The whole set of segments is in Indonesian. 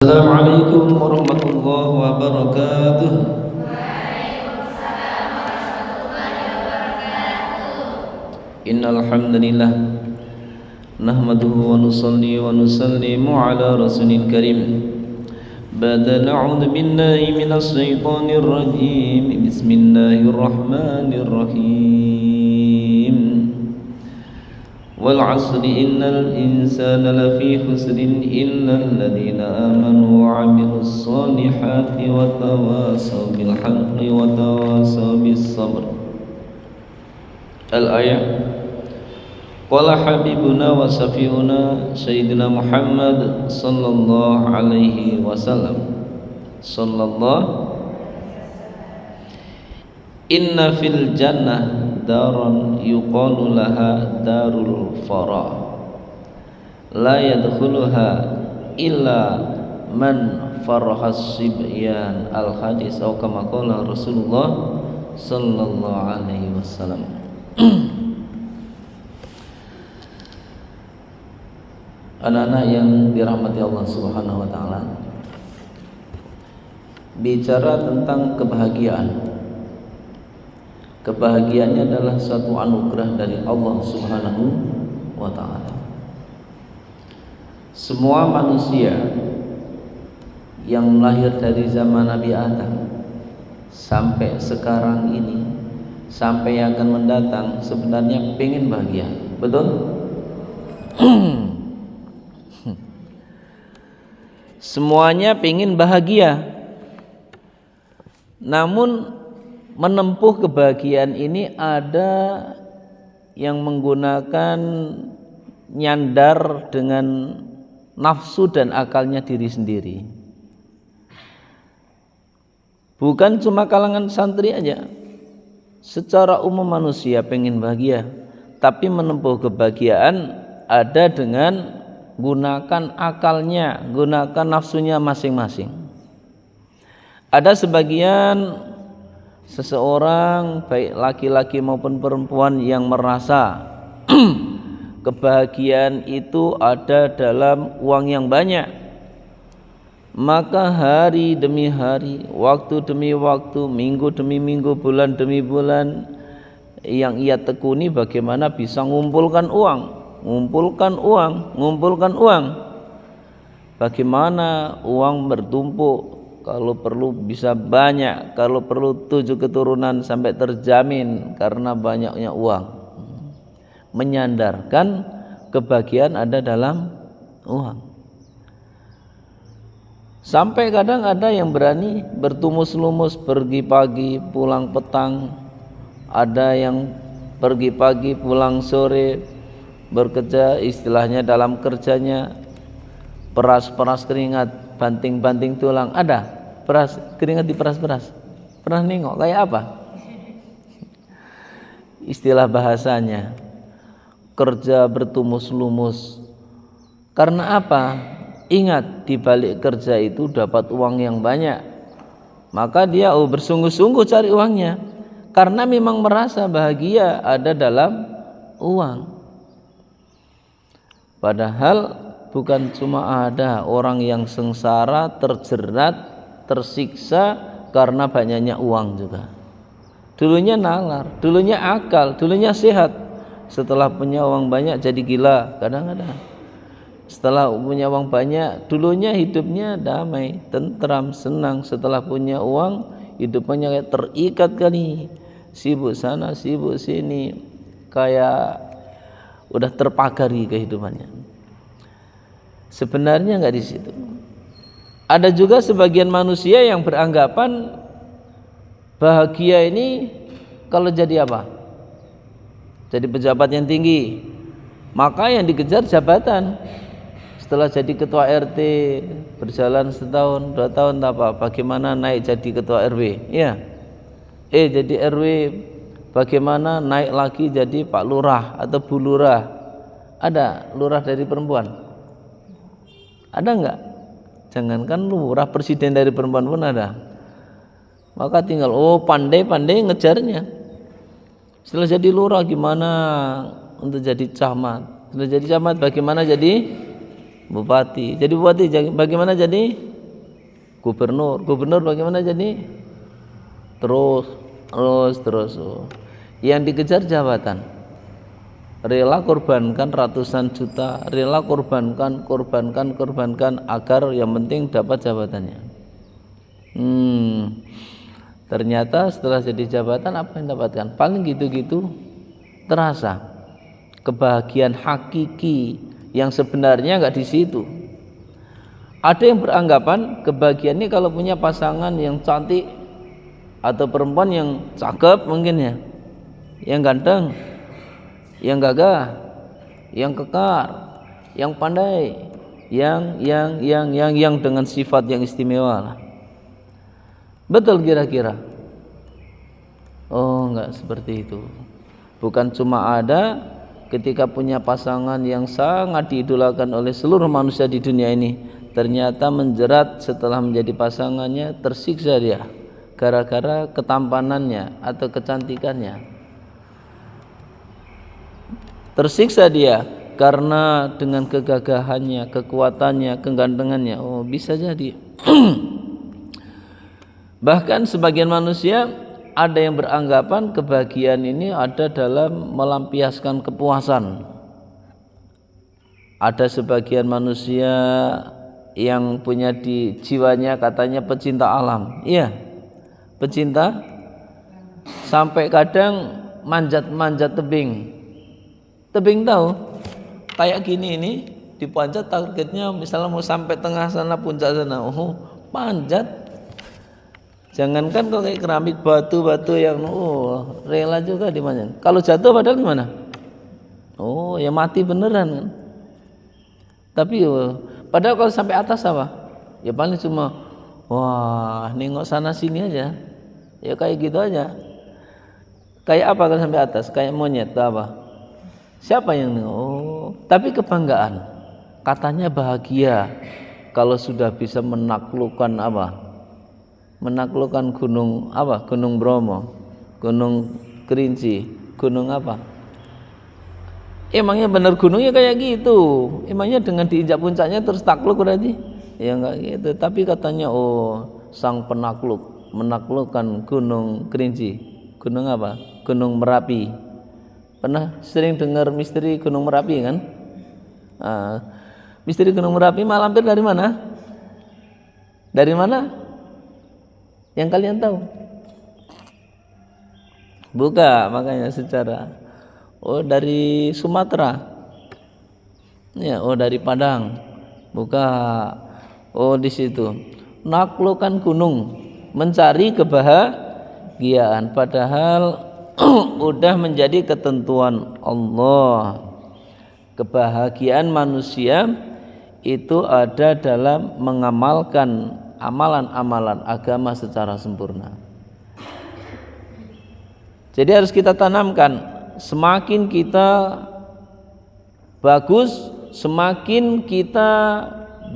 Assalamualaikum warahmatullahi wabarakatuh. Innal hamdalillah nahmaduhu wa nusalli wa nusallimu ala rasulil karim. Bada na'udzu billahi minas syaitonir rajim. Bismillahirrahmanirrahim. Wal 'asri innal insana lafi khusrin illa alladhina amanu wa 'amilus solihati wa tawasaw bil haqqi wa tawasaw bis sabr. Al-ayah. Qala habibuna wa safiuna sayyidina Muhammad sallallahu alaihi wasallam. Inna fil jannah daran yuqalu laha darul farah la yadkhuluha illa man farahas sibyan. Al hadis atau kama qala Rasulullah sallallahu alaihi wasallam. Anak-anak yang dirahmati Allah Subhanahu wa taala, bicara tentang kebahagiaan. Kebahagiaannya adalah suatu anugerah dari Allah Subhanahu wa taala. Semua manusia yang lahir dari zaman Nabi Adam sampai sekarang ini, sampai yang akan mendatang, sebenarnya pengen bahagia. Betul? Semuanya pengen bahagia. Namun menempuh kebahagiaan ini ada yang menggunakan nyandar dengan nafsu dan akalnya diri sendiri. Bukan cuma kalangan santri aja, secara umum manusia pengen bahagia, tapi menempuh kebahagiaan ada dengan gunakan akalnya, gunakan nafsunya masing-masing. Ada sebagian seseorang, baik laki-laki maupun perempuan, yang merasa kebahagiaan itu ada dalam uang yang banyak. Maka hari demi hari, waktu demi waktu, minggu demi minggu, bulan demi bulan, yang ia tekuni bagaimana bisa mengumpulkan uang. Bagaimana uang bertumpuk, kalau perlu bisa banyak, kalau perlu 7 keturunan sampai terjamin karena banyaknya uang. Menyandarkan kebahagiaan ada dalam uang. Sampai kadang ada yang berani bertumus-lumus pergi pagi pulang petang, ada yang pergi pagi pulang sore, bekerja istilahnya dalam kerjanya peras-peras keringat, banting-banting tulang. Ada peras keringat diperas-peras. Pernah nengok kayak apa? Istilah bahasanya kerja bertumus-lumus. Karena apa? Ingat, di balik kerja itu dapat uang yang banyak. Maka dia bersungguh-sungguh cari uangnya, karena memang merasa bahagia ada dalam uang. Padahal bukan cuma ada orang yang sengsara, terjerat, tersiksa karena banyaknya uang juga. Dulunya nalar, dulunya akal, dulunya sehat. Setelah punya uang banyak jadi gila kadang-kadang. Setelah punya uang banyak, dulunya hidupnya damai, tentram, senang. Setelah punya uang, hidupnya kayak terikat kali, sibuk sana, sibuk sini, kayak udah terpagari kehidupannya. Sebenarnya nggak di situ. Ada juga sebagian manusia yang beranggapan bahagia ini kalau jadi apa? Jadi pejabat yang tinggi, maka yang dikejar jabatan. Setelah jadi ketua RT, berjalan setahun, 2 tahun, tak apa, bagaimana naik jadi ketua RW? Ya. Jadi RW, bagaimana naik lagi jadi Pak Lurah atau Bu Lurah? Ada lurah dari perempuan? Ada enggak? Jangankan lurah, presiden dari perempuan pun ada. Maka tinggal pandai-pandai ngejarnya. Setelah jadi lurah gimana untuk jadi camat? Setelah jadi camat bagaimana jadi bupati? Jadi bupati bagaimana jadi Gubernur bagaimana jadi? Terus. Yang dikejar jabatan. Rela korbankan ratusan juta, rela korbankan agar yang penting dapat jabatannya. Ternyata setelah jadi jabatan apa yang dapatkan? Paling gitu-gitu terasa. Kebahagiaan hakiki yang sebenarnya enggak di situ. Ada yang beranggapan kebahagiaan ini kalau punya pasangan yang cantik atau perempuan yang cakep mungkin ya, yang ganteng, yang gagah, yang kekar, yang pandai, yang dengan sifat yang istimewa lah. Betul kira-kira? Oh, enggak seperti itu. Bukan cuma ada ketika punya pasangan yang sangat diidolakan oleh seluruh manusia di dunia ini, ternyata menjerat setelah menjadi pasangannya, tersiksa dia gara-gara ketampanannya atau kecantikannya. Tersiksa dia karena dengan kegagahannya, kekuatannya, kegantengannya. Oh, bisa jadi. Bahkan sebagian manusia ada yang beranggapan kebahagiaan ini ada dalam melampiaskan kepuasan. Ada sebagian manusia yang punya di jiwanya katanya pecinta alam. Iya, pecinta, sampai kadang manjat-manjat tebing. Tebing tahu? Kayak gini ini dipanjat, targetnya misalnya mau sampai tengah sana, puncak sana. Oh, panjat. Jangankan kalau kayak keramik batu-batu yang rela juga dimanjat. Kalau jatuh padahal gimana? Oh, ya mati beneran kan. Tapi padahal kalau sampai atas apa? Ya paling cuma wah, nengok sana sini aja. Ya kayak gitu aja. Kayak apa kalau sampai atas? Kayak monyet atau apa? Siapa yang nengok? Oh, tapi kebanggaan. Katanya bahagia kalau sudah bisa menaklukkan apa? Menaklukkan gunung apa? Gunung Bromo, Gunung Kerinci, gunung apa? Emangnya benar gunungnya kayak gitu? Emangnya dengan diinjak puncaknya terus takluk berarti? Ya enggak gitu. Tapi katanya sang penakluk menaklukkan Gunung Kerinci. Gunung apa? Gunung Merapi. Pernah sering dengar misteri Gunung Merapi kan? Misteri Gunung Merapi malampir dari mana? Dari mana? Yang kalian tahu? Buka makanya secara dari Sumatera. Ya, dari Padang. Buka. Di situ. Naklukkan gunung, mencari kebahagiaan padahal udah menjadi ketentuan Allah. Kebahagiaan manusia itu ada dalam mengamalkan amalan-amalan agama secara sempurna. Jadi harus kita tanamkan, semakin kita bagus, semakin kita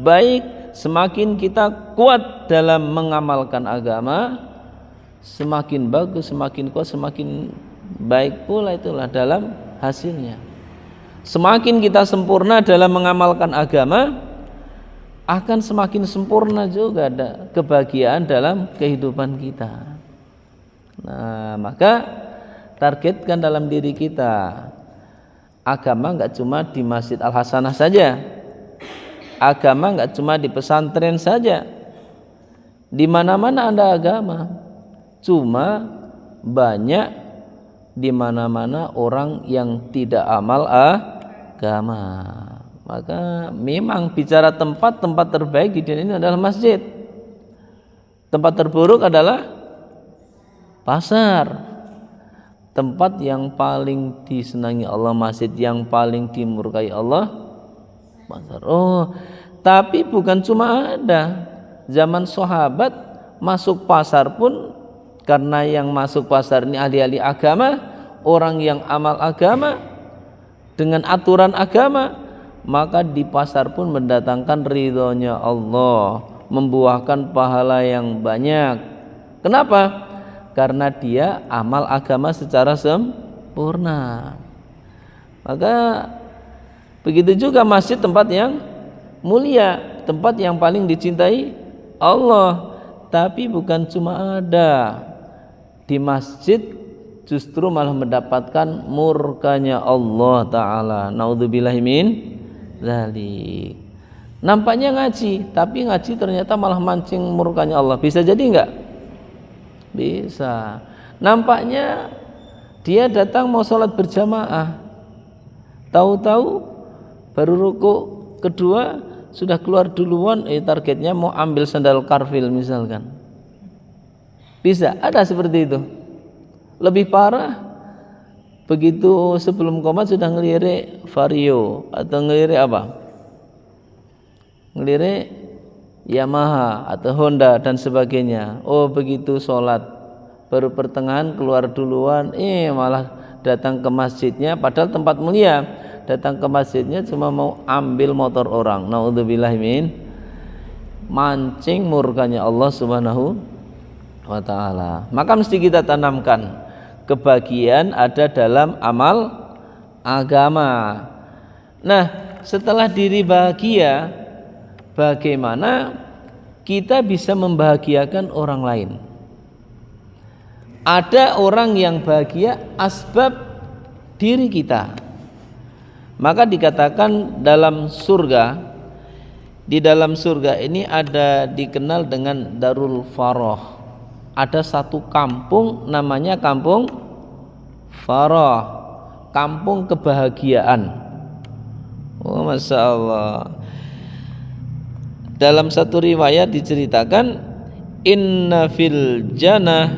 baik, semakin kita kuat dalam mengamalkan agama, semakin bagus, semakin kuat, semakin baik pula itulah dalam hasilnya. Semakin kita sempurna dalam mengamalkan agama, akan semakin sempurna juga ada kebahagiaan dalam kehidupan kita. Nah, maka targetkan dalam diri kita, agama enggak cuma di Masjid Al Hasanah saja, agama enggak cuma di pesantren saja. Di mana-mana ada agama, cuma banyak di mana-mana orang yang tidak amal agama. Maka memang bicara tempat terbaik di dunia ini adalah masjid. Tempat terburuk adalah pasar. Tempat yang paling disenangi Allah, masjid yang paling dimurkai Allah, pasar. Tapi bukan cuma ada. Zaman sahabat masuk pasar pun karena yang masuk pasar ini ahli-ahli agama, orang yang amal agama dengan aturan agama, maka di pasar pun mendatangkan ridhonya Allah, membuahkan pahala yang banyak. Kenapa? Karena dia amal agama secara sempurna. Maka begitu juga masjid, tempat yang mulia, tempat yang paling dicintai Allah. Tapi bukan cuma ada di masjid, justru malah mendapatkan murkanya Allah Ta'ala. Naudzubillahi min dzalik. Nampaknya ngaji, tapi ngaji ternyata malah mancing murkanya Allah. Bisa jadi enggak? Bisa. Nampaknya dia datang mau sholat berjamaah, tahu-tahu baru rukuk kedua sudah keluar duluan, targetnya mau ambil sandal karfil misalkan. Bisa, ada seperti itu. Lebih parah, begitu sebelum komat sudah ngelirik Vario atau ngelirik apa? Ngelirik Yamaha atau Honda dan sebagainya. Oh, begitu sholat baru pertengahan keluar duluan, malah datang ke masjidnya, padahal tempat mulia. Datang ke masjidnya cuma mau ambil motor orang. Naudzubillahi min, mancing murkanya Allah Subhanahu wa ta'ala. Maka mesti kita tanamkan kebahagiaan ada dalam amal agama. Nah, setelah diri bahagia, bagaimana kita bisa membahagiakan orang lain? Ada orang yang bahagia asbab diri kita. Maka dikatakan dalam surga, di dalam surga ini ada dikenal dengan Darul Farah. Ada satu kampung namanya kampung Farah, kampung kebahagiaan. Oh, Masya Allah. Dalam satu riwayat diceritakan, inna fil jannah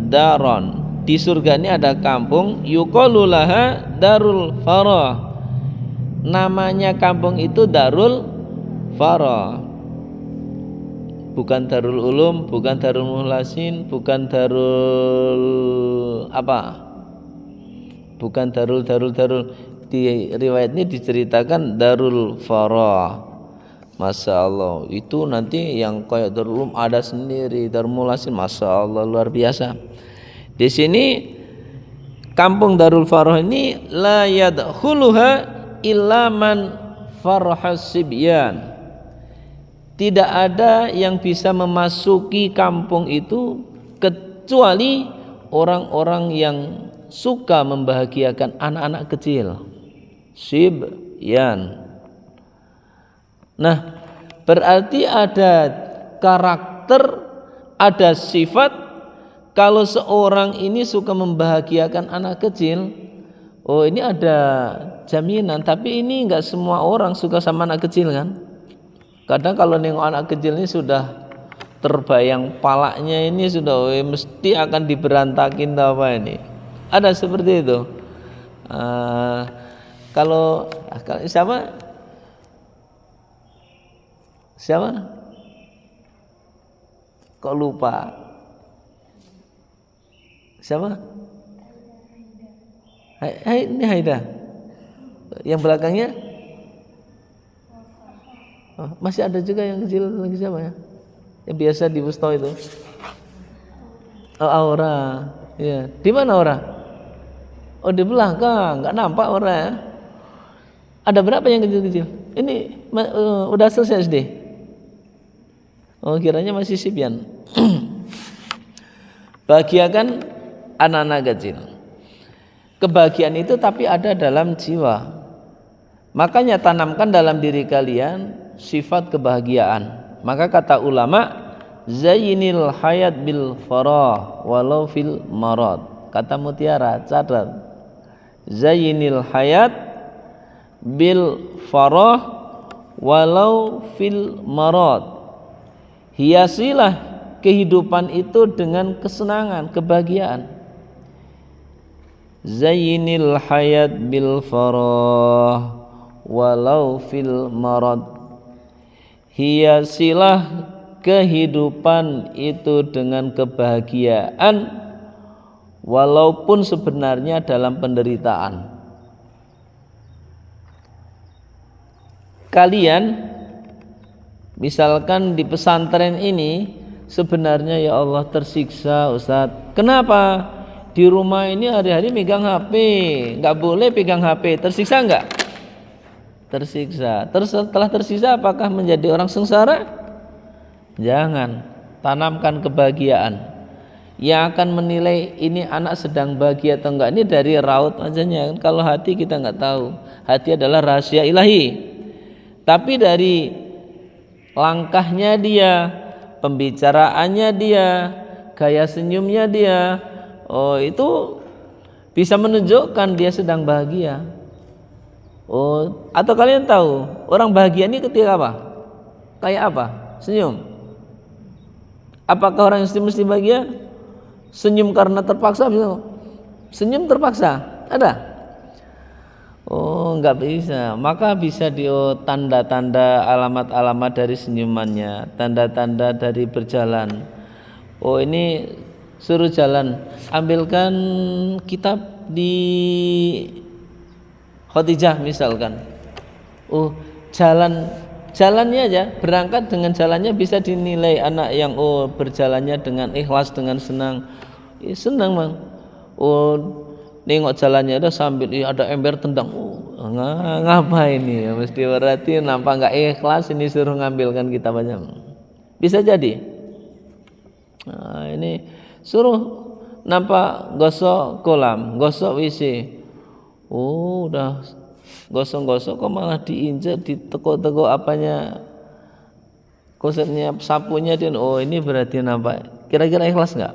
daron, di surga ini ada kampung yuqalu laha Darul Farah. Namanya kampung itu Darul Farah. Bukan Darul Ulum, bukan Darul Muhlasin, bukan Darul apa? Bukan Darul. Di riwayat ini diceritakan Darul Farah. Masya Allah, itu nanti yang kayak Darul Ulum ada sendiri, Darul Muhlasin, Masya Allah, luar biasa. Di sini kampung Darul Farah ini la yadkhuluha illa man farhas sibyan. Tidak ada yang bisa memasuki kampung itu kecuali orang-orang yang suka membahagiakan anak-anak kecil. Sibyan. Nah, berarti ada karakter, ada sifat. Kalau seorang ini suka membahagiakan anak kecil, oh ini ada jaminan. Tapi ini enggak semua orang suka sama anak kecil kan. Kadang kalau nengok anak kecil ini sudah terbayang palanya ini sudah mesti akan diberantakin apa ini. Ada seperti itu. Kalau siapa? Kok lupa? Siapa? Ini Haida. Yang belakangnya? Oh, masih ada juga yang kecil lagi, siapa ya? Yang biasa di Wusto itu. Oh, Aura. Ya, di mana Aura? Oh, di belakang, enggak nampak Aura ya. Ada berapa yang kecil-kecil? Ini udah selesai SD. Oh, kiranya masih Sibyan. Bahagiakan anak-anak kecil. Kebahagiaan itu tapi ada dalam jiwa. Makanya tanamkan dalam diri kalian sifat kebahagiaan. Maka kata ulama, zayyinil hayat bil farah walau fil marad. Kata Mutiara, catat. Zayyinil hayat bil farah walau fil marad. Hiasilah kehidupan itu dengan kesenangan, kebahagiaan. Zayyinil hayat bil farah walau fil marad. Hiasilah kehidupan itu dengan kebahagiaan walaupun sebenarnya dalam penderitaan. Kalian misalkan di pesantren ini sebenarnya ya Allah tersiksa Ustadz. Kenapa? Di rumah ini hari-hari megang HP, nggak boleh pegang HP. Tersiksa nggak? Tersiksa. Terus setelah tersiksa apakah menjadi orang sengsara? Jangan. Tanamkan kebahagiaan. Yang akan menilai ini anak sedang bahagia atau enggak ini dari raut wajahnya. Kalau hati kita enggak tahu. Hati adalah rahasia ilahi. Tapi dari langkahnya dia, pembicaraannya dia, gaya senyumnya dia, oh itu bisa menunjukkan dia sedang bahagia. Oh, atau kalian tahu orang bahagia ini ketika apa? Kayak apa? Senyum. Apakah orang yang mesti bahagia? Senyum karena terpaksa? Senyum terpaksa? Ada? Oh, enggak bisa. Maka bisa tanda-tanda, alamat-alamat dari senyumannya, tanda-tanda dari berjalan. Oh, ini suruh jalan. Ambilkan kitab di Khadijah misalkan. Oh, jalannya aja, berangkat dengan jalannya bisa dinilai anak yang berjalannya dengan ikhlas, dengan senang. Senang, Bang. Oh, nengok jalannya ada sambil ada ember tendang. Ngapain ini? Mesti berarti nampak enggak ikhlas ini suruh ngambilkan kitab aja. Bisa jadi. Nah, ini suruh nampak gosok kolam, gosok WC. Oh, udah gosok-gosok kok malah diinjak, ditekuk-tekuk apanya, konsepnya sapunya dia. Oh, ini berarti nampak kira-kira ikhlas enggak?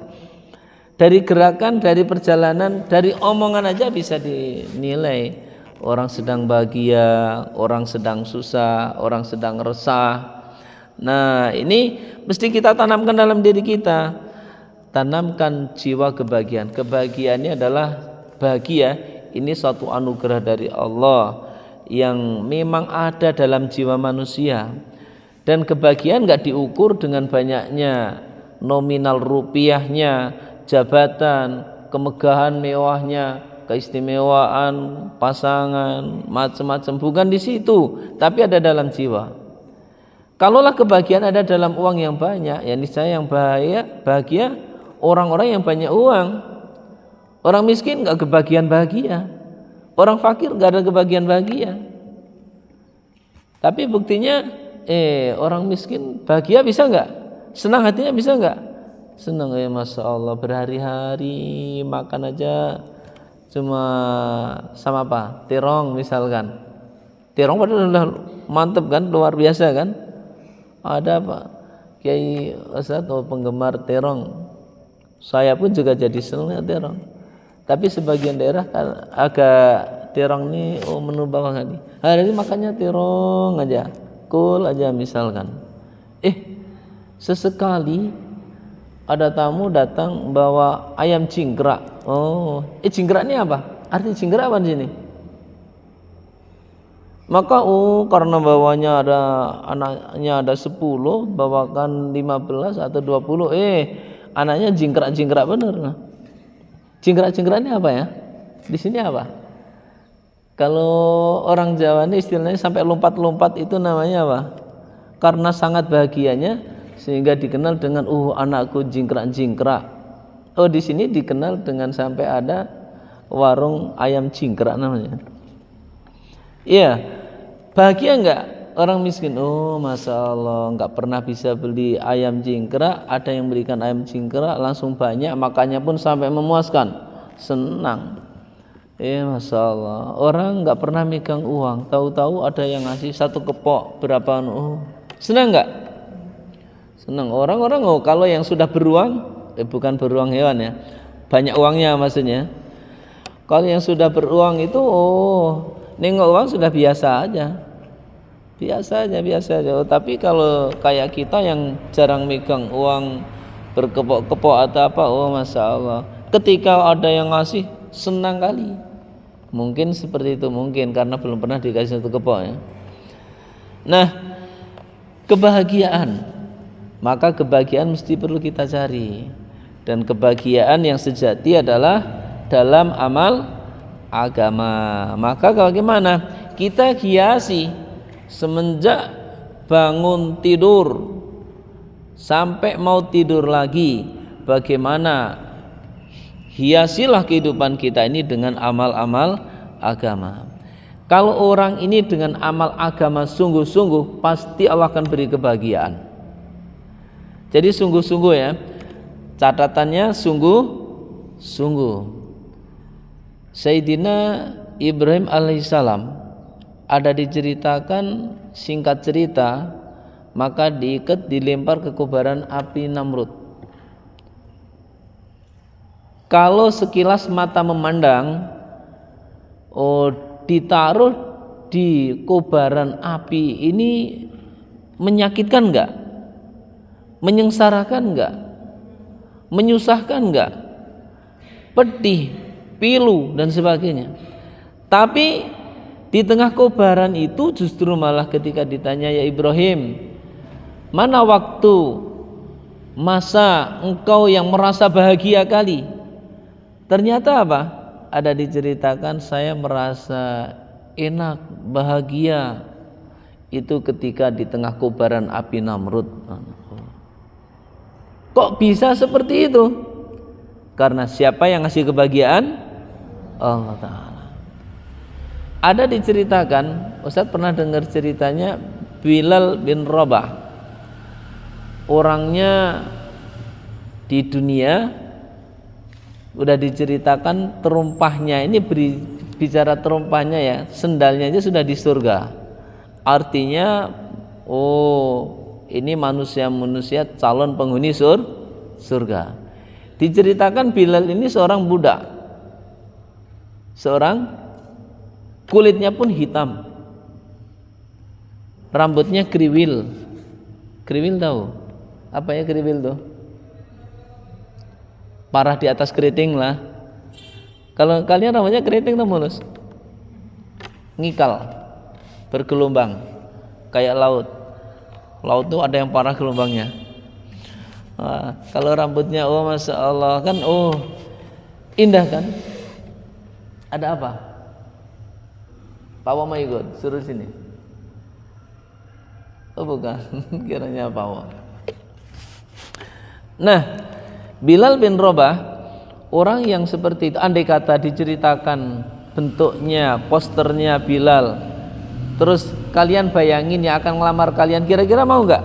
Dari gerakan, dari perjalanan, dari omongan aja bisa dinilai orang sedang bahagia, orang sedang susah, orang sedang resah. Nah, ini mesti kita tanamkan dalam diri kita. Tanamkan jiwa kebahagiaan. Kebahagiaannya adalah bahagia. Ini suatu anugerah dari Allah yang memang ada dalam jiwa manusia. Dan kebahagiaan enggak diukur dengan banyaknya nominal rupiahnya, jabatan, kemegahan mewahnya, keistimewaan pasangan, macam-macam. Bukan di situ, tapi ada dalam jiwa. Kalaulah kebahagiaan ada dalam uang yang banyak, ya niscaya yang bahagia orang-orang yang banyak uang. Orang miskin enggak kebahagiaan bahagia. Orang fakir enggak ada kebahagiaan bahagia. Tapi buktinya orang miskin bahagia bisa enggak? Senang hatinya bisa enggak? Senang, ya Masya Allah, berhari-hari makan aja cuma sama apa? Terong misalkan. Terong padahal udah mantep kan, luar biasa kan. Ada Pak Kiai Ustaz penggemar terong. Saya pun juga jadi senang terong. Tapi sebagian daerah kan agak terong ini menu bawah tadi. Hari ini makannya terong aja, kul aja misalkan. Sesekali ada tamu datang bawa ayam cingkrak. Oh, cingkrak ini apa? Arti cingkrak apa di sini? Maka karena bawanya ada anaknya ada 10, bawakan 15 atau 20. Anaknya jingkrak-jingkrak bener. Nah. Jingkrak-jingkrak ini apa ya? Di sini apa? Kalau orang Jawa ini istilahnya sampai lompat-lompat itu namanya apa? Karena sangat bahagianya sehingga dikenal dengan anakku jingkrak-jingkrak. Oh, di sini dikenal dengan sampai ada warung ayam jingkrak namanya. Iya. Bahagia enggak orang miskin? Oh, Masya Allah, enggak pernah bisa beli ayam jingkrak, ada yang belikan ayam jingkrak langsung banyak, makannya pun sampai memuaskan. Senang. Masya Allah, orang enggak pernah megang uang, tahu-tahu ada yang ngasih satu kepok berapa. Senang enggak? Senang. Orang-orang kalau yang sudah beruang, bukan beruang hewan ya, banyak uangnya maksudnya. Kalau yang sudah beruang itu nengok uang sudah biasa aja. Biasa aja. Tapi kalau kayak kita yang jarang megang uang berkepok-kepok atau apa, Masya Allah, ketika ada yang ngasih senang kali. Mungkin seperti itu, mungkin karena belum pernah dikasih satu kepok ya. Nah, kebahagiaan, maka kebahagiaan mesti perlu kita cari. Dan kebahagiaan yang sejati adalah dalam amal agama. Maka bagaimana? Kita hiasi semenjak bangun tidur sampai mau tidur lagi. Bagaimana? Hiasilah kehidupan kita ini dengan amal-amal agama. Kalau orang ini dengan amal agama sungguh-sungguh, pasti Allah akan beri kebahagiaan. Jadi sungguh-sungguh ya, catatannya sungguh-sungguh. Sayyidina Ibrahim alaihissalam ada diceritakan, singkat cerita, maka diikat, dilempar ke kobaran api Namrud. Kalau sekilas mata memandang, ditaruh di kobaran api ini menyakitkan enggak? Menyengsarakan enggak? Menyusahkan enggak? Pedih, pilu dan sebagainya. Tapi di tengah kobaran itu justru malah ketika ditanya, ya Ibrahim, mana waktu masa engkau yang merasa bahagia kali? Ternyata apa? Ada diceritakan, saya merasa enak, bahagia itu ketika di tengah kobaran api Namrud. Kok bisa seperti itu? Karena siapa yang ngasih kebahagiaan? Allah Ta'ala. Ada diceritakan, Ustadz pernah dengar ceritanya Bilal bin Rabah. Orangnya di dunia udah diceritakan terumpahnya, ini bicara terumpahnya ya, sendalnya aja sudah di surga. Artinya ini manusia-manusia calon penghuni surga. Diceritakan Bilal ini seorang budak, seorang kulitnya pun hitam, rambutnya kriwil. Kriwil tahu apa ya kriwil tuh? Parah di atas keriting lah. Kalau kalian rambutnya keriting tuh mulus, ngikal, bergelombang kayak laut. Laut tuh ada yang parah gelombangnya. Kalau rambutnya masya Allah kan indah kan? Ada apa? Pawa mau ikut, suruh sini. Bukan, kiranya pawa. Nah, Bilal bin Rabah, orang yang seperti itu, andai kata diceritakan bentuknya, posternya Bilal, terus kalian bayangin yang akan ngelamar kalian, kira-kira mau nggak?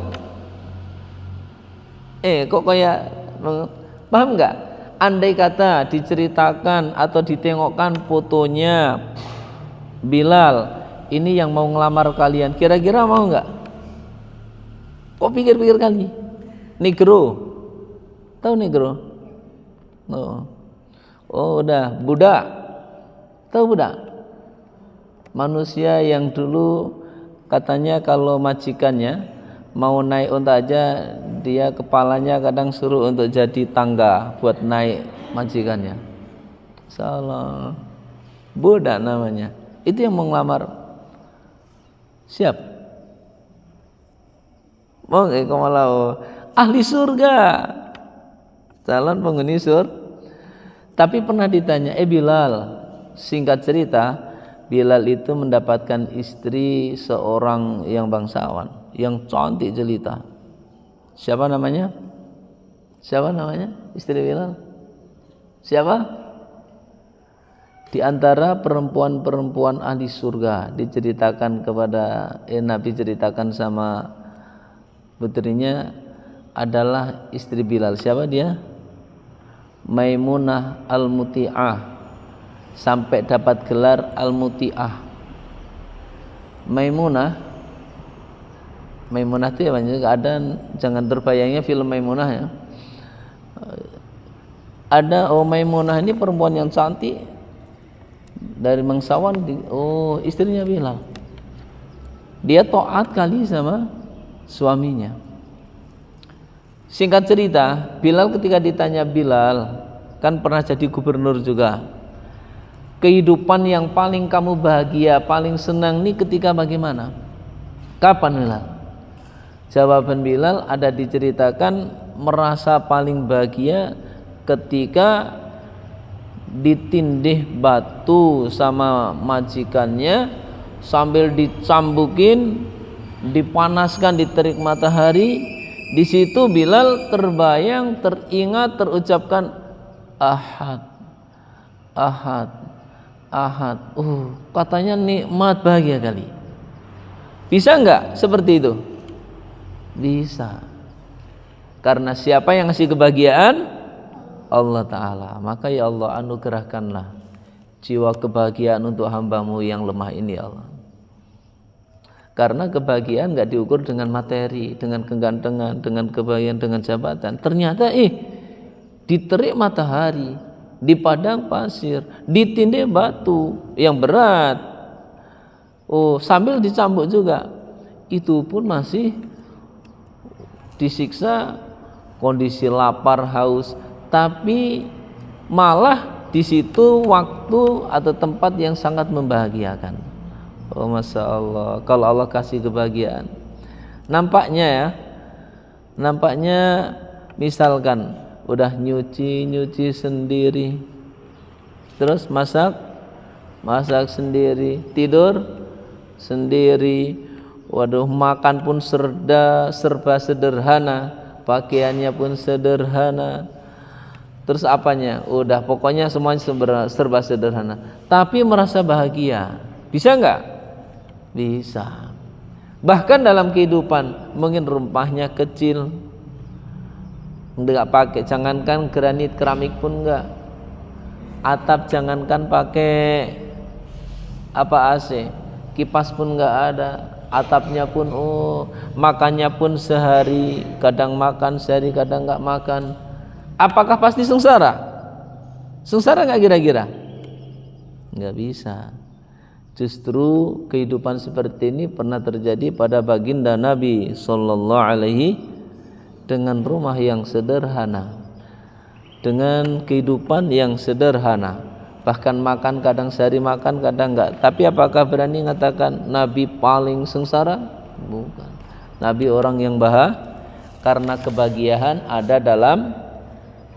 Kok kayak paham nggak? Andai kata diceritakan atau ditengokkan fotonya Bilal, ini yang mau ngelamar kalian, kira-kira mau nggak? Kok pikir-pikir kali? Negro. Tahu negro? Udah budak. Tahu budak? Manusia yang dulu katanya kalau majikannya mau naik unta aja, dia kepalanya kadang suruh untuk jadi tangga buat naik majikannya. Salah. Budak namanya. Itu yang mau ngelamar. Siap? Mau nggak malah ahli surga, calon penghuni surga. Tapi pernah ditanya, Bilal, singkat cerita, Bilal itu mendapatkan istri seorang yang bangsawan, yang cantik jelita. Siapa namanya? Siapa namanya? Istri Bilal? Siapa? Di antara perempuan-perempuan ahli surga, diceritakan kepada Nabi ceritakan sama putrinya adalah istri Bilal. Siapa dia? Maimunah Al-Muti'ah, sampai dapat gelar Al-Muti'ah. Maimunah itu ya banyak keadaan, jangan terbayangnya film Maimunah ya. Ada Maimunah ini perempuan yang cantik dari bangsawan, istrinya Bilal. Dia taat kali sama suaminya. Singkat cerita, Bilal ketika ditanya, Bilal kan pernah jadi gubernur juga, kehidupan yang paling kamu bahagia, paling senang nih ketika bagaimana? Kapan Bilal? Jawaban Bilal ada diceritakan merasa paling bahagia ketika ditindih batu sama majikannya sambil dicambukin, dipanaskan di terik matahari. Di situ Bilal terbayang, teringat, terucapkan Ahad, Ahad, Ahad. Katanya nikmat, bahagia kali. Bisa enggak seperti itu? Bisa. Karena siapa yang ngasih kebahagiaan? Allah Ta'ala. Maka ya Allah, anugerahkanlah jiwa kebahagiaan untuk hamba-Mu yang lemah ini ya Allah. Karena kebahagiaan gak diukur dengan materi, dengan kegantengan, dengan kebahagiaan, dengan jabatan. Ternyata diterik matahari, di padang pasir, ditindih batu yang berat, sambil dicambuk juga, itu pun masih disiksa, kondisi lapar, haus, tapi malah di situ waktu atau tempat yang sangat membahagiakan. Masya Allah, kalau Allah kasih kebahagiaan, nampaknya misalkan udah nyuci sendiri, terus masak sendiri, tidur sendiri, waduh, makan pun serba sederhana, pakaiannya pun sederhana, terus apanya, udah pokoknya semuanya serba sederhana, tapi merasa bahagia. Bisa nggak? Bisa. Bahkan dalam kehidupan mungkin rumahnya kecil, nggak pakai, jangankan granit, keramik pun nggak, atap jangankan pakai AC, kipas pun nggak ada, atapnya pun makannya pun sehari, kadang makan sehari, kadang nggak makan. Apakah pasti sengsara? Sengsara nggak kira-kira? Nggak bisa. Justru kehidupan seperti ini pernah terjadi pada baginda Nabi Sallallahu Alaihi, dengan rumah yang sederhana, dengan kehidupan yang sederhana, bahkan makan kadang sehari makan, kadang enggak. Tapi apakah berani mengatakan Nabi paling sengsara? Bukan. Nabi orang yang bahagia, karena kebahagiaan ada dalam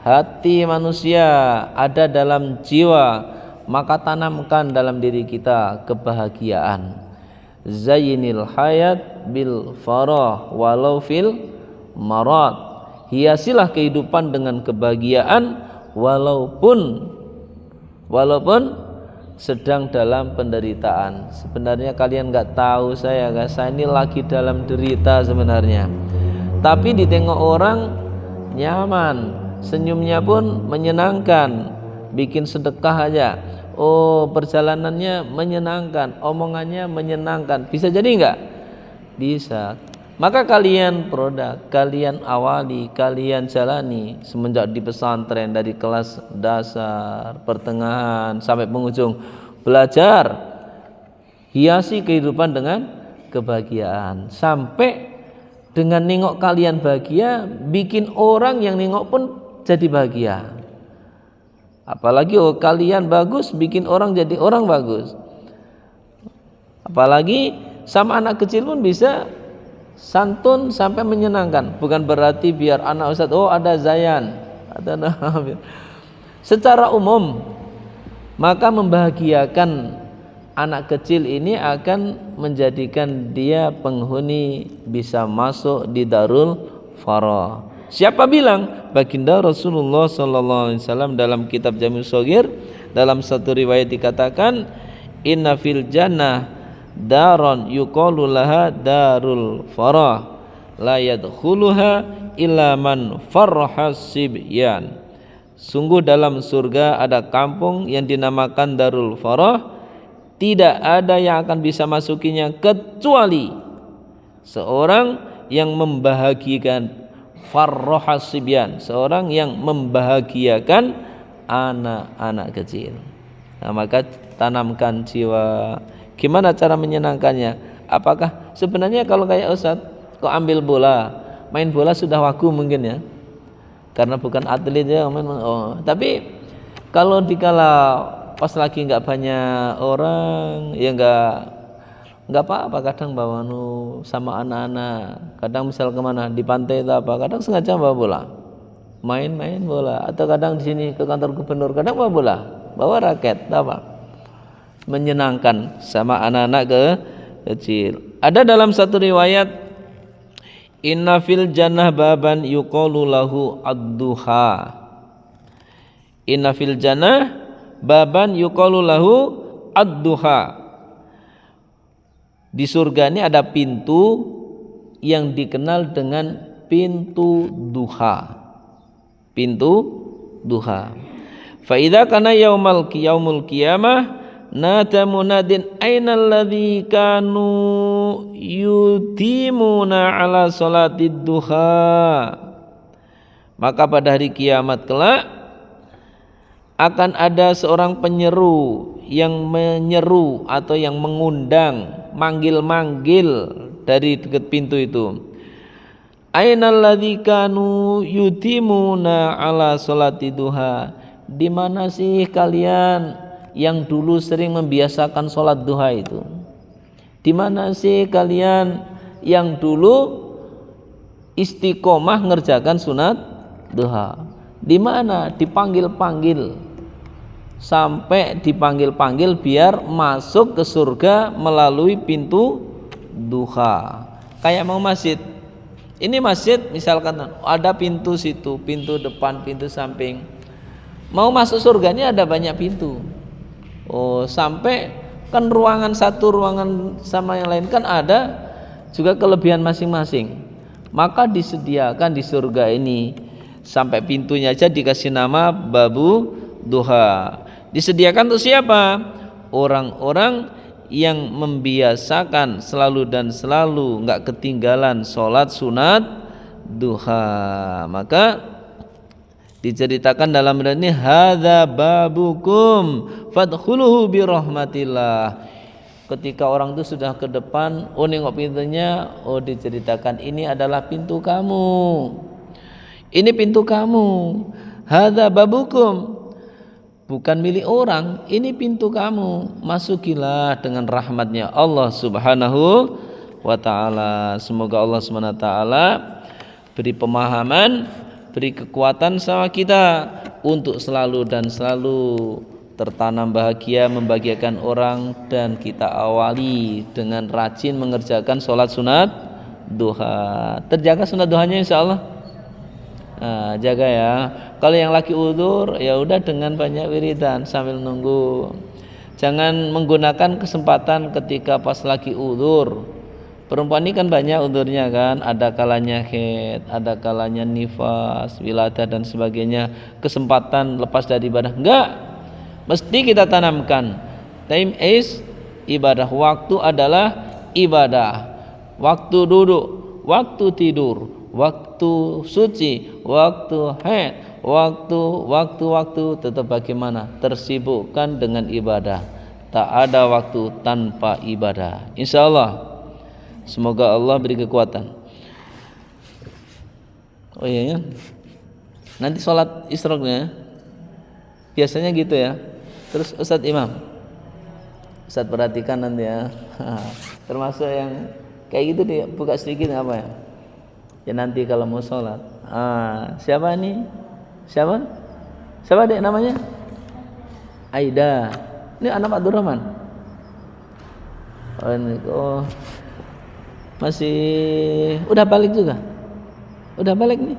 hati manusia, ada dalam jiwa. Maka tanamkan dalam diri kita kebahagiaan. Zayyinil hayat bil farah walau fil marad. Hiasilah kehidupan dengan kebahagiaan walaupun sedang dalam penderitaan. Sebenarnya kalian nggak tahu saya ini lagi dalam derita sebenarnya. Tapi ditengok orang nyaman, senyumnya pun menyenangkan, bikin sedekah aja. Perjalanannya menyenangkan, omongannya menyenangkan. Bisa jadi enggak? Bisa. Maka kalian kalian awali, kalian jalani semenjak di pesantren, dari kelas dasar, pertengahan sampai penghujung. Belajar hiasi kehidupan dengan kebahagiaan, sampai dengan nengok kalian bahagia, bikin orang yang nengok pun jadi bahagia. Apalagi kalian bagus, bikin orang jadi orang bagus. Apalagi sama anak kecil pun bisa santun sampai menyenangkan. Bukan berarti biar anak ustaz, ada Zayan, ada Nabil. Secara umum, maka membahagiakan anak kecil ini akan menjadikan dia penghuni bisa masuk di Darul Farah. Siapa bilang? Baginda Rasulullah SAW dalam kitab Jami' Shaghir, dalam satu riwayat dikatakan, inna fil jannah daron yuqalu laha darul farah la yadkhuluha illa man farraha sibyan. Sungguh dalam surga ada kampung yang dinamakan Darul Farah, tidak ada yang akan bisa masukinya kecuali seorang yang membahagiakan farrohas sibyan, seorang yang membahagiakan anak-anak kecil. Nah, maka tanamkan jiwa. Gimana cara menyenangkannya? Apakah sebenarnya kalau kayak Ustaz, kok ambil bola, main bola sudah wagu mungkin ya, karena bukan atlet ya, tapi kalau dikala pas lagi nggak banyak orang ya nggak apa-apa, kadang bawa sama anak-anak, kadang misal kemana di pantai atau apa, kadang sengaja bawa bola, main-main bola, atau kadang di sini ke kantor gubernur, kadang bawa bola, bawa raket, apa, menyenangkan sama anak-anak kecil. Ada dalam satu riwayat, inna fil jannah baban yuqalu lahu ad-duha. Inna fil jannah baban yuqalu lahu ad-duha. Di surga ini ada pintu yang dikenal dengan pintu duha. Pintu duha. Fa idza kana yaumul qiyamah nada munadin ainal ladzi kanu yutimuna ala salatid duha. Maka pada hari kiamat kelak akan ada seorang penyeru yang menyeru atau yang mengundang, manggil-manggil dari dekat pintu itu. Ainal ladzi kanu yutimuna ala salatid duha. Di mana sih kalian yang dulu sering membiasakan sholat duha itu? Di mana sih kalian yang dulu istiqomah ngerjakan sunat duha? Di mana? Dipanggil-panggil, sampai dipanggil-panggil biar masuk ke surga melalui pintu duha. Kayak mau masjid. Ini masjid misalkan ada pintu situ, pintu depan, pintu samping. Mau masuk surga ini ada banyak pintu. Oh, sampai kan ruangan satu ruangan sama yang lain kan ada juga kelebihan masing-masing. Maka disediakan di surga ini sampai pintunya aja dikasih nama babu duha. Disediakan untuk siapa? Orang-orang yang membiasakan selalu dan selalu enggak ketinggalan sholat sunat duha. Maka diceritakan dalam ayat ini hadza babukum fadkhuluhu bi rahmatillah. Ketika orang itu sudah ke depan, nengok pintunya, diceritakan ini adalah pintu kamu. Ini pintu kamu. Hadza babukum. Bukan milik orang, ini pintu kamu. Masukilah dengan rahmatnya Allah Subhanahu wa taala. Semoga Allah Subhanahu wa taala beri pemahaman, beri kekuatan sama kita untuk selalu dan selalu tertanam bahagia, membahagiakan orang, dan kita awali dengan rajin mengerjakan sholat sunat duha. Terjaga sunat duhanya insyaallah. Nah, jaga ya. Kalau yang lagi udzur ya udah dengan banyak wiridan sambil nunggu. Jangan menggunakan kesempatan ketika pas lagi udzur. Perempuan ini kan banyak udzurnya kan, ada kalanya haid, ada kalanya nifas, wiladah dan sebagainya. Kesempatan lepas dari ibadah enggak, mesti kita tanamkan. Time is ibadah, waktu adalah ibadah. Waktu duduk, waktu tidur, waktu suci, waktu haid, waktu tetap bagaimana? Tersibukkan dengan ibadah. Tak ada waktu tanpa ibadah. Insyaallah. Semoga Allah beri kekuatan. Oh iya ya. Nanti sholat isyraqnya biasanya gitu ya. Terus Ustadz Imam, Ustadz perhatikan nanti ya. Termasuk yang kayak gitu dia buka sedikit apa ya? Ya nanti kalau mau sholat. Siapa nih? Siapa? Siapa dek namanya? Aida. Ini anak Pak Abdurrahman. Oh, masih udah balik juga? Udah balik nih?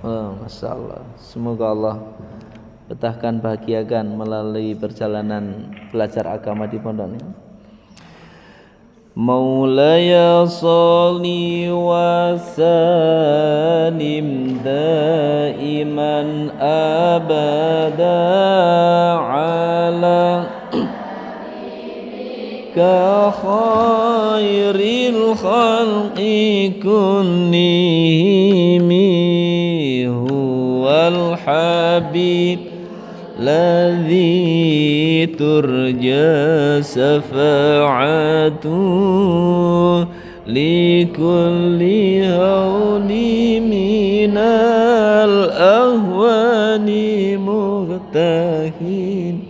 Oh, Masya Allah. Semoga Allah betahkan, bahagiakan melalui perjalanan belajar agama di pondok ini. Maulaya sholli wa salim daiman abada ala ka khairil khalqi kullihim huwal habib ladzi turja safa'atu likulli hawli minal ahwani muhtahin.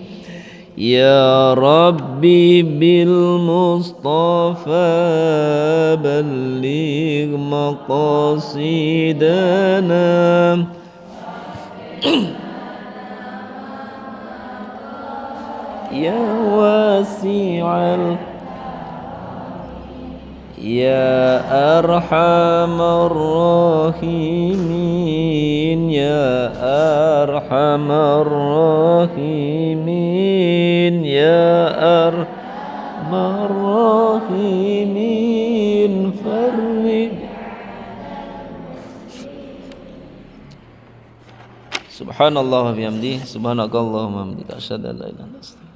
Ya Rabbi bil Mustafa balligh maqasidana ya wasi'al ya arhamar rahimin ya arhamar rahimin ya الراحمين فرج. Subhanallah wa bihamdihi, subhanakallahumma wa bihamdika, asyhadu an la ilaha illa anta.